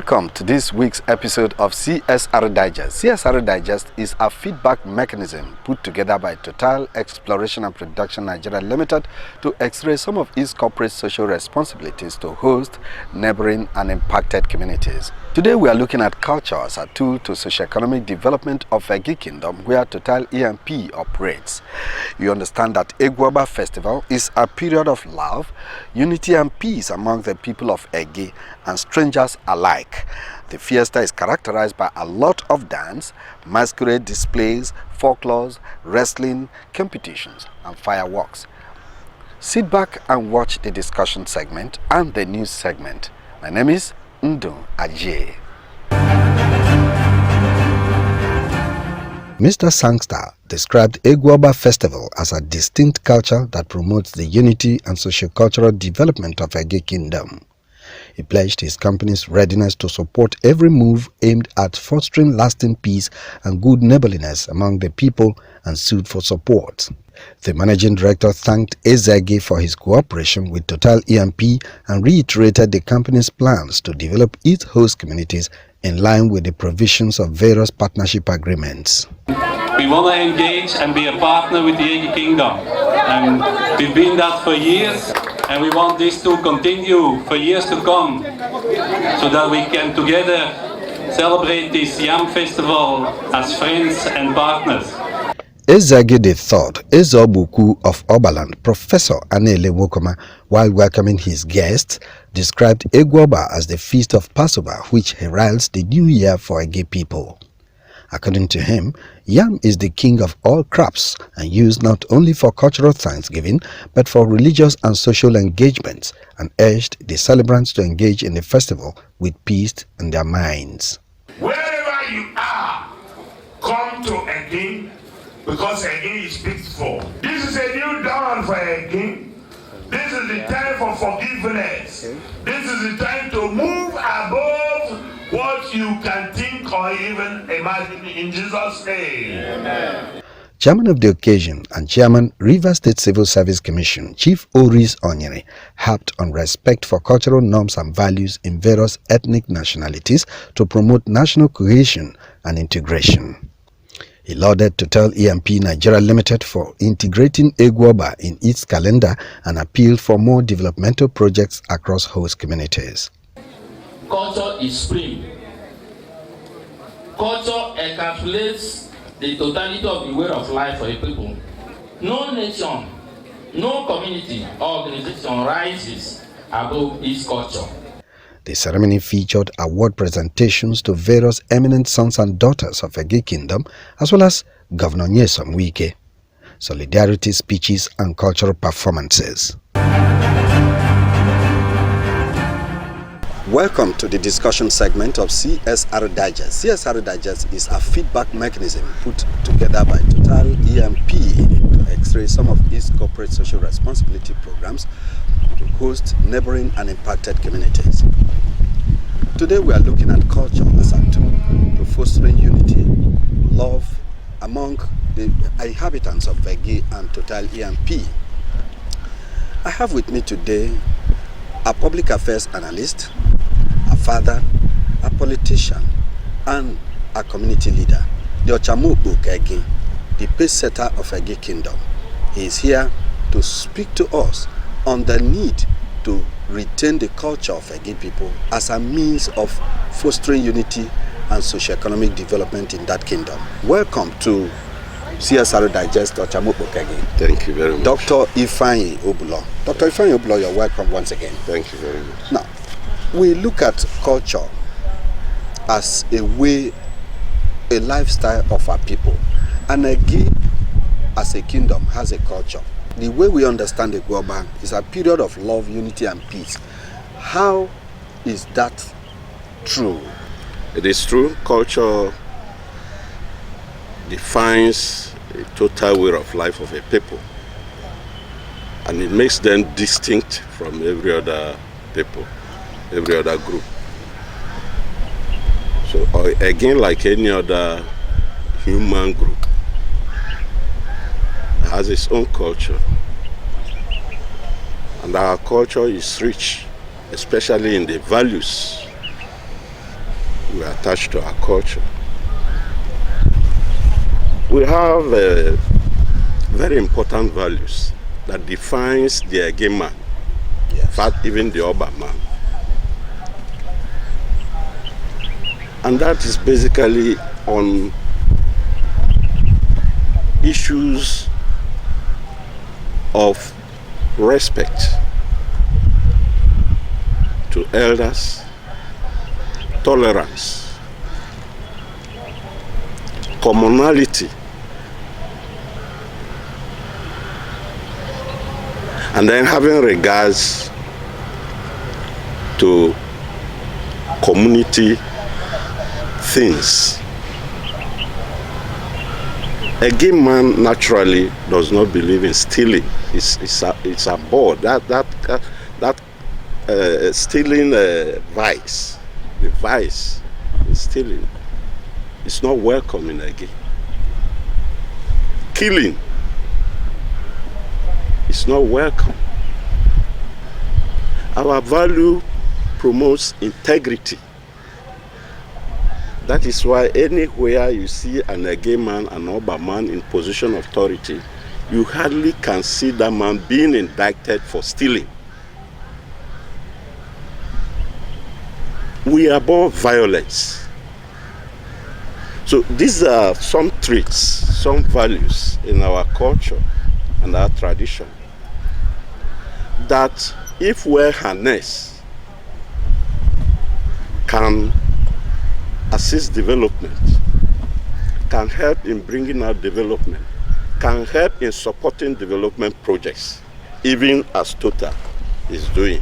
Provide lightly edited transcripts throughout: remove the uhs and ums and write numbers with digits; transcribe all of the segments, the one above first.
Welcome to this week's episode of CSR Digest. CSR Digest is a feedback mechanism put together by Total Exploration and Production Nigeria Limited to x-ray some of its corporate social responsibilities to host, neighboring and impacted communities. Today we are looking at culture as a tool to socio-economic development of Egi Kingdom, where Total EMP operates. You understand that Egwu Ogba Festival is a period of love, unity and peace among the people of Egi and strangers alike. The fiesta is characterized by a lot of dance, masquerade displays, folklore, wrestling, competitions and fireworks. Sit back and watch the discussion segment and the news segment. My name is Ndu Ajay. Mr. Sangster described Egwu Ogba Festival as a distinct culture that promotes the unity and socio-cultural development of Egi Kingdom. He pledged his company's readiness to support every move aimed at fostering lasting peace and good neighborliness among the people and sued for support. The managing director thanked Egi for his cooperation with Total EMP and reiterated the company's plans to develop its host communities in line with the provisions of various partnership agreements. We want to engage and be a partner with the Egi Kingdom, and we've been that for years, and we want this to continue for years to come, so that we can together celebrate this Yam Festival as friends and partners. Egi III, Ezeobuku of Oberland, Professor Anele Wokoma, while welcoming his guests, described Egwu Ogba as the feast of Pacesetter, which heralds the new year for Egi people. According to him, yam is the king of all crops and used not only for cultural thanksgiving but for religious and social engagements, and urged the celebrants to engage in the festival with peace in their minds. Wherever you are, come to Egi, because Egi is peaceful. This is a new dawn for Egi. This is the time for forgiveness. This is the time to move above what you can think or even imagine, in Jesus' name. Amen. Chairman of the occasion and Chairman Rivers State Civil Service Commission, Chief Oris Onyere, harped on respect for cultural norms and values in various ethnic nationalities to promote national cohesion and integration. He lauded Total EMP Nigeria Limited for integrating Egwu Ogba in its calendar and appealed for more developmental projects across host communities. Culture is spring. Culture encapsulates the totality of the way of life for a people. No nation, no community or organization rises above its culture. The ceremony featured award presentations to various eminent sons and daughters of Egi Kingdom, as well as Governor Nyesom Wike, solidarity speeches and cultural performances. Welcome to the discussion segment of CSR Digest. CSR Digest is a feedback mechanism put together by Total EMP to x-ray some of its corporate social responsibility programs to host neighboring and impacted communities. Today we are looking at culture as a tool to fostering unity, love among the inhabitants of Egi and Total EMP. I have with me today a public affairs analyst, a father, a politician, and a community leader, the Ochamaokpo K'Egi, the Pacesetter of Egi Kingdom. He is here to speak to us on the need to retain the culture of Egi people as a means of fostering unity and socio-economic development in that kingdom. Welcome to CSR Digest, Ochamaokpo K'Egi. Thank you very much. Dr. Ifeanyi Obulor. Dr. Ifeanyi Obulor, you're welcome once again. Thank you very much. Now, we look at culture as a way, a lifestyle of our people. And Egi, as a kingdom, has a culture. The way we understand Egwu Ogba is a period of love, unity and peace. How is that true? It is true. Culture defines a total way of life of a people, and it makes them distinct from every other people, every other group. So again, like any other human group, has its own culture, and our culture is rich, especially in the values we are attached to our culture. We have very important values that defines the Egi man, in fact, even the Ogba man. And that is basically on issues of respect to elders, tolerance, commonality, and then having regards to community things. Egi man naturally does not believe in stealing. It's abhorred. That stealing vice, the vice in stealing, is not welcome in Egi. Killing is not welcome. Our value promotes integrity. That is why anywhere you see an Egi man, an Ogba man in position of authority, you hardly can see that man being indicted for stealing. We abhor violence. So these are some traits, some values in our culture and our tradition that, if well harnessed, can assist development, can help in bringing out development, can help in supporting development projects, even as Total is doing.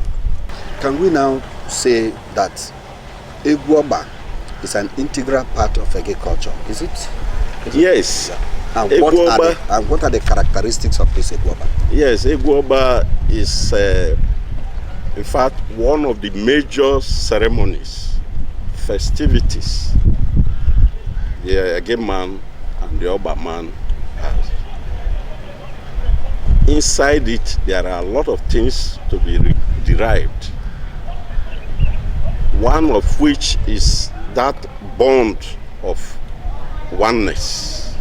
Can we now say that Egwu Ogba is an integral part of Egi culture? Is it? Yes. And what are the characteristics of this Egwu Ogba? Yes, Egwu Ogba is, in fact, one of the major ceremonies, festivities the Egi man and the Ogba man has. Inside it, there are a lot of things to be derived. One of which is that bond of oneness.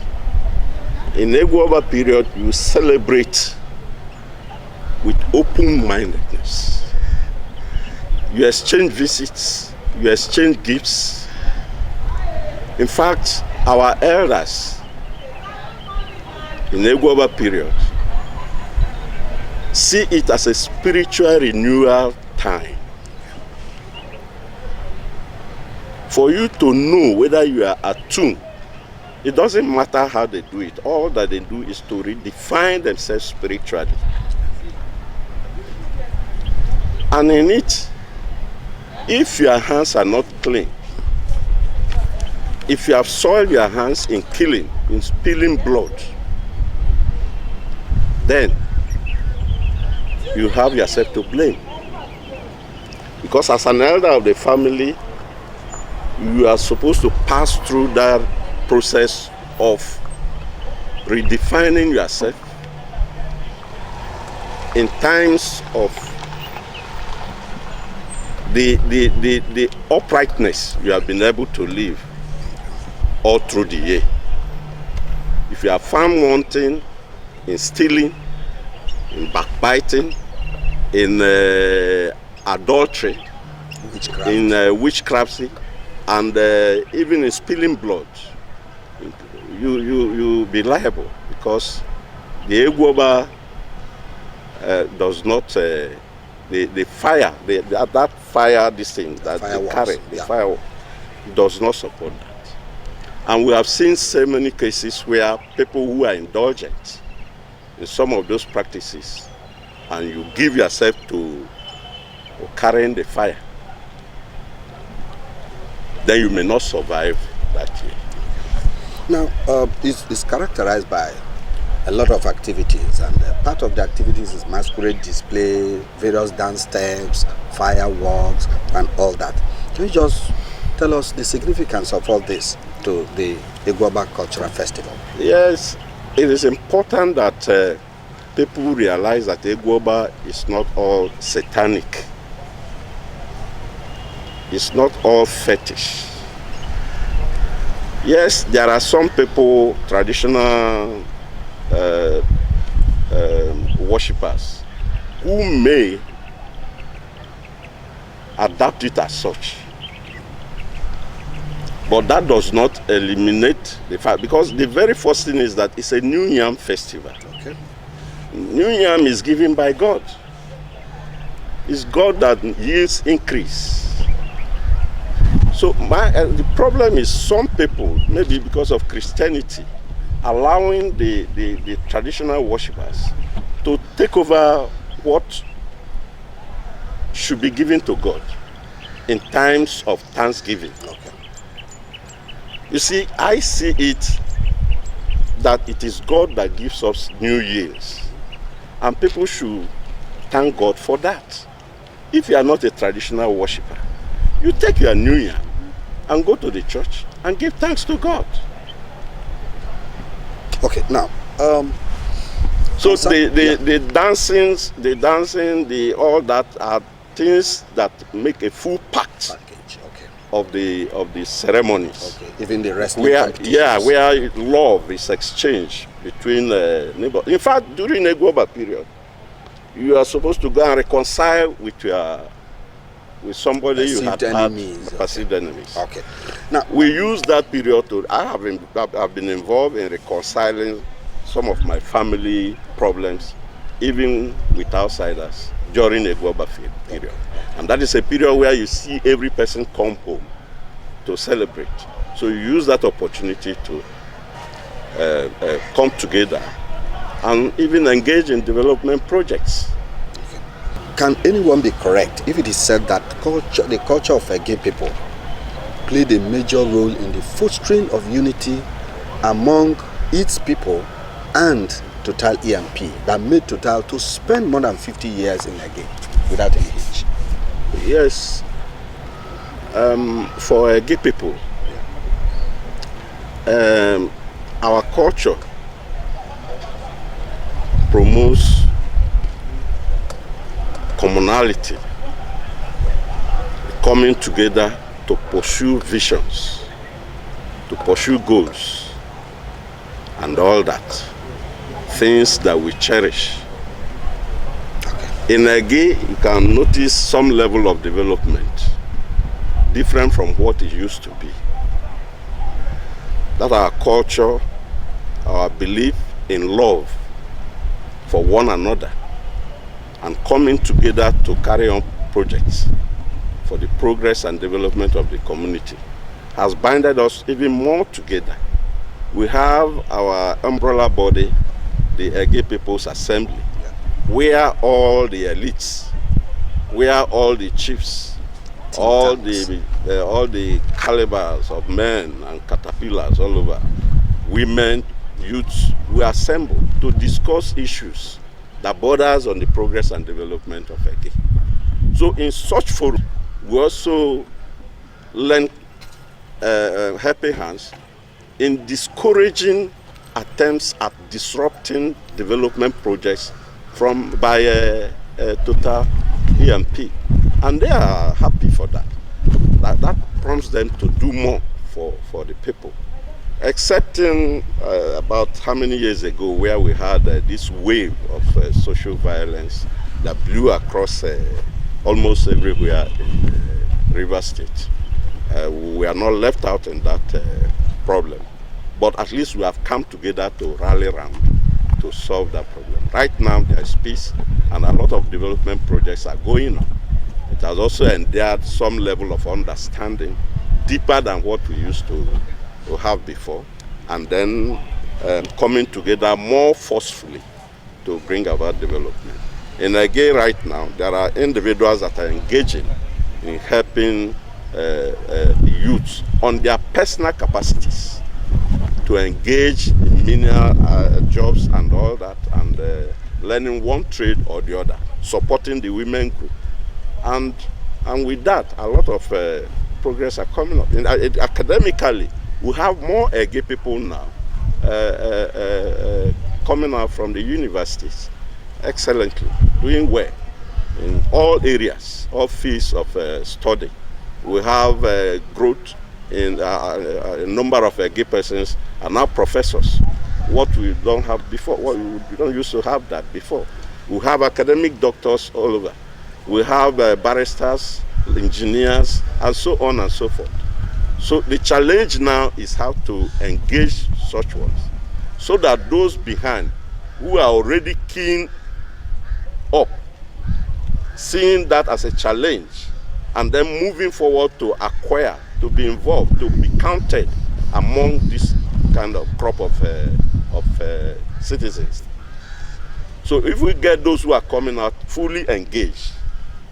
In Egwu Ogba period, you celebrate with open-mindedness. You exchange visits, you exchange gifts. In fact, our elders in Egwu Ogba period see it as a spiritual renewal time. For you to know whether you are attuned, it doesn't matter how they do it. All that they do is to redefine themselves spiritually. And in it, if your hands are not clean, if you have soiled your hands in killing, in spilling blood, then you have yourself to blame. Because as an elder of the family, you are supposed to pass through that process of redefining yourself in times of the uprightness you have been able to live all through the year. If you are found wanting in stealing, in backbiting, in adultery, in witchcraft, and even in spilling blood, you be liable, because the Egwu Ogba does not the fire, that fire, this thing that they carry, the fire does not support that. And we have seen so many cases where people who are indulgent in some of those practices, and you give yourself to carrying the fire, then you may not survive that year. Now, it's characterized by a lot of activities, and part of the activities is masquerade display, various dance steps, fireworks, and all that. Can you just tell us the significance of all this to the Egwu Ogba Cultural Festival? Yes, it is important that people realize that Egwu Ogba is not all satanic. It's not all fetish. Yes, there are some people, traditional worshippers, who may adapt it as such. But that does not eliminate the fact, because the very first thing is that it's a New Yam festival. Okay. New Yam is given by God. It's God that yields increase. So the problem is some people, maybe because of Christianity, allowing the traditional worshippers to take over what should be given to God in times of thanksgiving. Okay. You see, I see it that it is God that gives us new years, and people should thank God for that. If you are not a traditional worshiper, you take your New Year and go to the church and give thanks to God. Okay, now, so the dancing, all that are things that make a full package. Okay. Of the ceremonies. Okay. Even the wrestling competitions. Yeah, where love is exchanged between neighbors. In fact, during Egwu Ogba period, you are supposed to go and reconcile with somebody you had perceived enemies. Okay. Now we use that period to. I've been involved in reconciling some of my family problems, even with outsiders, during Egwu Ogba period. And that is a period where you see every person come home to celebrate. So you use that opportunity to come together and even engage in development projects. Can anyone be correct if it is said that the culture of Egi people played a major role in the fostering of unity among its people and Total EMP that made Total to spend more than 50 years in Egi without any hitch? Yes, for Egi people, our culture promotes commonality, coming together to pursue visions, to pursue goals, and all that, things that we cherish. In Egi, you can notice some level of development different from what it used to be. That our culture, our belief in love for one another, and coming together to carry on projects for the progress and development of the community has binded us even more together. We have our umbrella body, the Egi People's Assembly, where all the elites, where all the chiefs, all the calibers of men and caterpillars all over, women, youths, we assemble to discuss issues that borders on the progress and development of Egi. So in such forum, we also lend helping hands in discouraging attempts at disrupting development projects by Total EMP. And they are happy for that. That prompts them to do more for the people. Excepting about how many years ago where we had this wave of social violence that blew across almost everywhere in Rivers State. We are not left out in that problem. But at least we have come together to rally around to solve that problem. Right now there is peace and a lot of development projects are going on. It has also endeared some level of understanding deeper than what we used to have before, and then coming together more forcefully to bring about development. In Egi right now, there are individuals that are engaging in helping the youths on their personal capacities to engage in menial jobs and all that, and learning one trade or the other, supporting the women group. And with that, a lot of progress are coming up. Academically, we have more Egi people now coming out from the universities excellently, doing well in all areas, all fields of study. We have growth in a number of Egi persons are now professors. What we don't have before, we don't used to have that before. We have academic doctors all over. We have barristers, engineers, and so on and so forth. So the challenge now is how to engage such ones, so that those behind who are already keen up, seeing that as a challenge, and then moving forward to acquire, to be involved, to be counted among this kind of crop of citizens. So if we get those who are coming out fully engaged,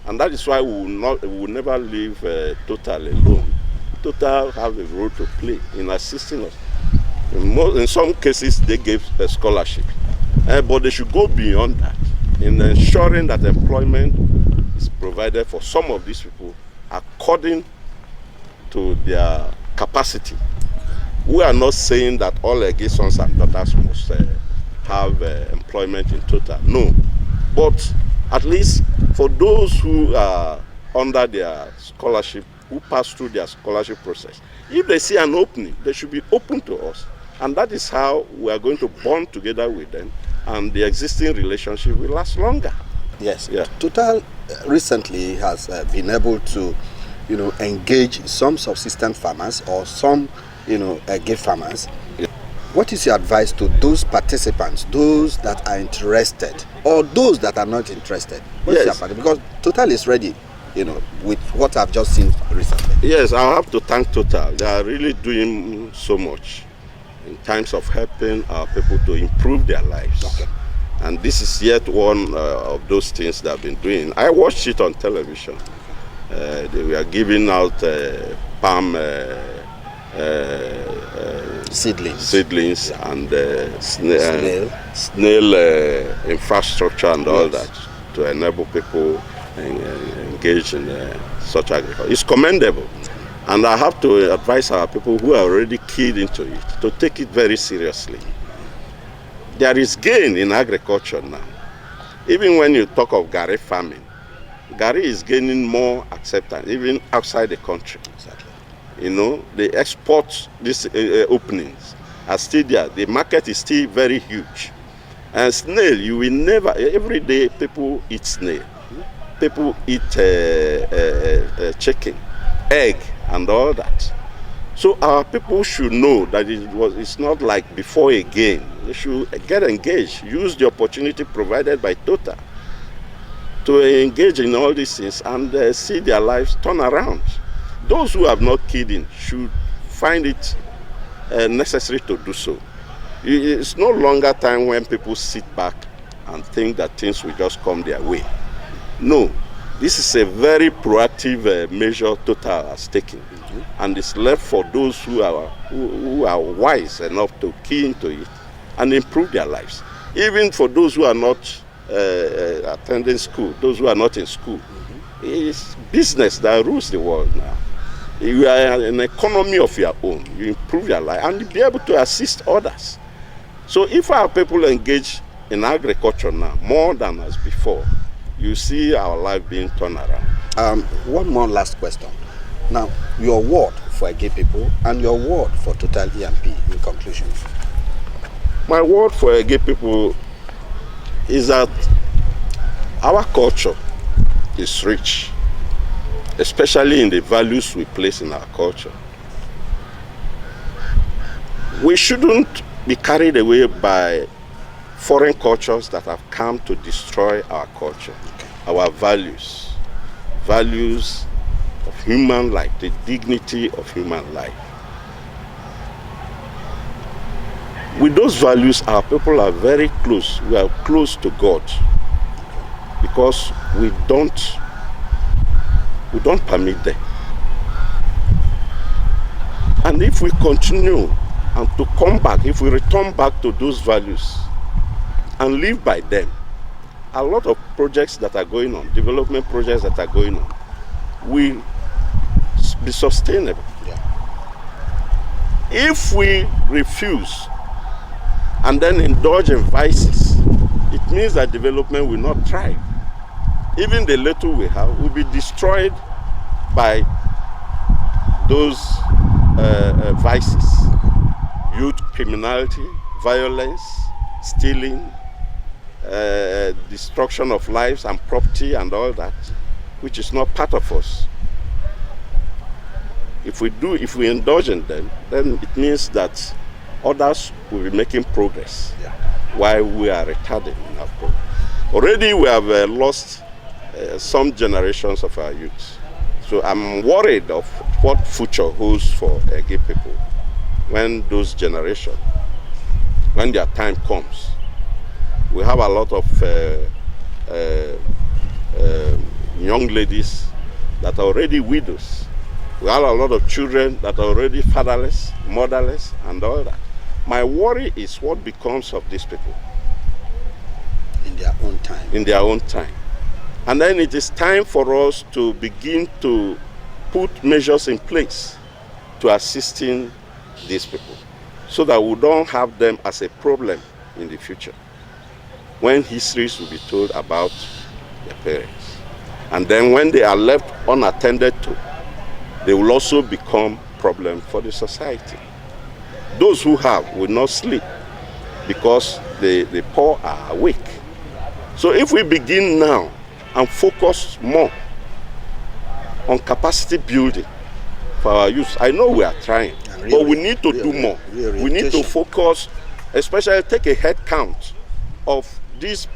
and that is why we will never leave Total alone. Total have a role to play in assisting us. In some cases, they gave a scholarship, but they should go beyond that in ensuring that employment is provided for some of these people according to their capacity. We are not saying that all Egi sons and daughters must have employment in Total. No, but at least for those who are under their scholarship, who pass through their scholarship process, if they see an opening, they should be open to us. And that is how we are going to bond together with them, and the existing relationship will last longer. Yes. Yeah. Total recently has been able to, engage some subsistence farmers or some, Egi farmers. Yeah. What is your advice to those participants, those that are interested, or those that are not interested? What's your advice? Because Total is ready, with what I've just seen recently. Yes, I have to thank Total. They are really doing so much in terms of helping our people to improve their lives. Okay. And this is yet one of those things they've been doing. I watched it on television. They were giving out palm seedlings and snail infrastructure and all that to enable people engage in such agriculture. It's commendable. And I have to advise our people who are already keyed into it to take it very seriously. There is gain in agriculture now. Even when you talk of Gari farming, Gari is gaining more acceptance, even outside the country. Exactly. They export these openings are still there. The market is still very huge. And snail, you will never, every day people eat snail. People eat chicken, egg, and all that. So our people should know that it's not like before again. They should get engaged, use the opportunity provided by Total to engage in all these things and see their lives turn around. Those who have not keyed in should find it necessary to do so. It's no longer time when people sit back and think that things will just come their way. No, this is a very proactive measure Total has taken, and it's left for those who are wise enough to key into it and improve their lives. Even for those who are not attending school, those who are not in school, it's business that rules the world now. You are an economy of your own. You improve your life and be able to assist others. So if our people engage in agriculture now more than as before, you see our life being turned around. One more last question. Now, your word for Egi people and your word for Total E&P in conclusion. My word for Egi people is that our culture is rich, especially in the values we place in our culture. We shouldn't be carried away by foreign cultures that have come to destroy our culture, our values of human life, the dignity of human life. With those values, our people are very close. We are close to God because we don't permit them. And if we continue and to come back, if we return back to those values and live by them, a lot of projects that are going on, development projects that are going on, will be sustainable. Yeah. If we refuse and then indulge in vices, it means that development will not thrive. Even the little we have will be destroyed by those vices, youth criminality, violence, stealing, destruction of lives and property and all that, which is not part of us. If we indulge in them, then it means that others will be making progress while we are retarding in our progress. Already we have lost some generations of our youth. So I'm worried of what future holds for Egi people when those generations, when their time comes. We have a lot of young ladies that are already widows. We have a lot of children that are already fatherless, motherless, and all that. My worry is what becomes of these people. In their own time. In their own time. And then it is time for us to begin to put measures in place to assisting these people so that we don't have them as a problem in the future when histories will be told about their parents. And then when they are left unattended to, they will also become a problem for the society. Those who have will not sleep because the poor are awake. So if we begin now and focus more on capacity building for our youth, I know we are trying, but we need to do more. We need to focus, especially take a head count of these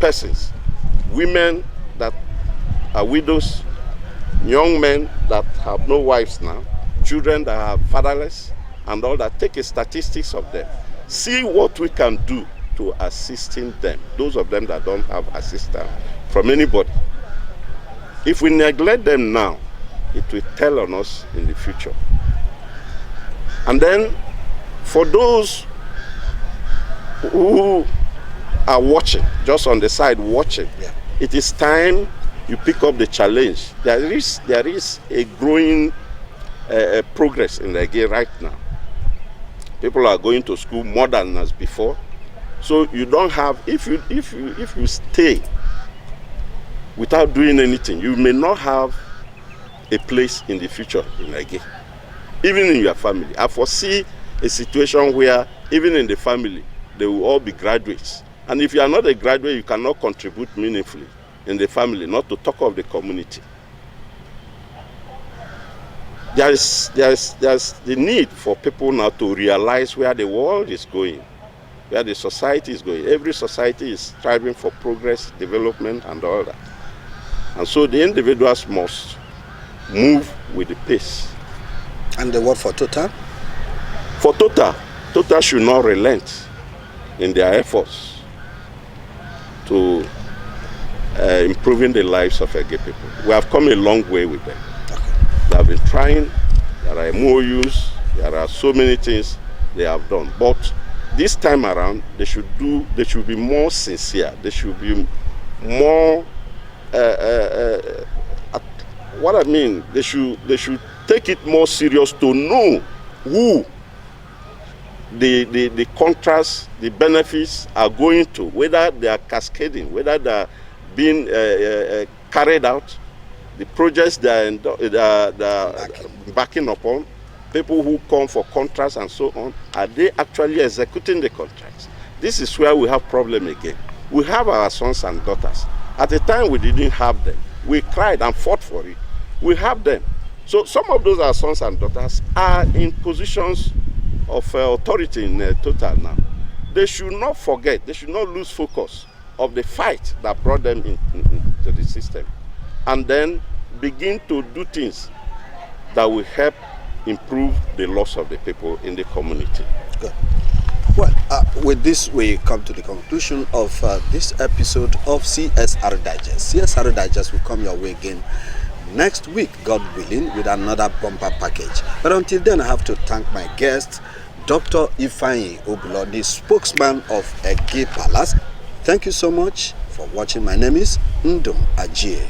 persons, women that are widows, young men that have no wives now, children that are fatherless, and all that. Take a statistics of them. See what we can do to assisting them, those of them that don't have assistance from anybody. If we neglect them now, it will tell on us in the future. And then, for those who are watching, just on the side watching, it is time you pick up the challenge. There is a growing progress in Egi right now. People are going to school more than as before. So you don't have, if you stay without doing anything, you may not have a place in the future in Egi, even in your family. I foresee a situation where even in the family, they will all be graduates. And if you are not a graduate, you cannot contribute meaningfully in the family, not to talk of the community. There's the need for people now to realize where the world is going, where the society is going. Every society is striving for progress, development, and all that. And so the individuals must move with the pace. And the word for Total? For Total should not relent in their efforts to improving the lives of Egi people. We have come a long way with them. They have been trying. There are MOUs. There are so many things they have done. But this time around, they should be more sincere. They should be more. What I mean, they should take it more serious to know who the contrasts, the benefits are going to, whether they are cascading, whether they are being carried out, the projects they are backing upon, people who come for contracts and so on, are they actually executing the contracts? This is where we have problem again. We have our sons and daughters. At the time we didn't have them. We cried and fought for it. We have them. So some of those our sons and daughters are in positions of authority in Total now. They should not forget, they should not lose focus of the fight that brought them into the system, and then begin to do things that will help improve the loss of the people in the community. Good. Well, with this we come to the conclusion of this episode of CSR Digest. CSR Digest will come your way again next week, God willing, with another bumper package. But until then, I have to thank my guest, Dr. Ifeanyi Obulor, the spokesman of Egi Palace. Thank you so much for watching. My name is Ndum Ajie.